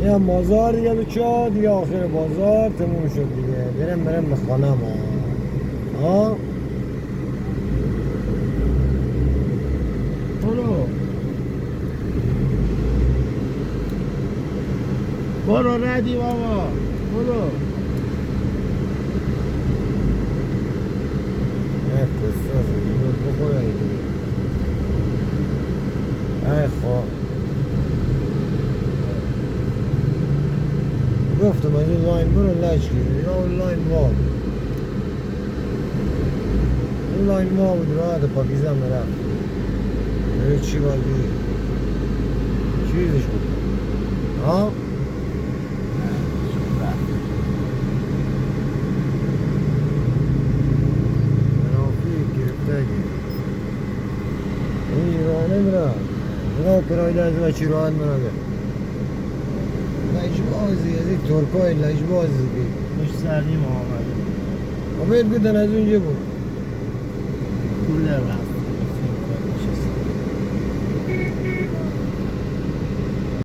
یا مازار دیگه بچه دیگه آخر بازار تموم شد دیگه. برم به خانم ها. برو ردی بابا برو. کساس بخوره دیگه. ای خواه گفتم از این لاین برو لش گیری. اون لاین ما بود. اون لاین ما بود راحت پاکیزه میرفت. بره چی باید بگیر چیزش بود ها. منافی گرفته گیر این راه نمیره. نگاه کرایده از و چی راحت مناده لجبازی از این ترکای لجبازی بید مش سردی ما آمده امید بودن از اونجا بود کولر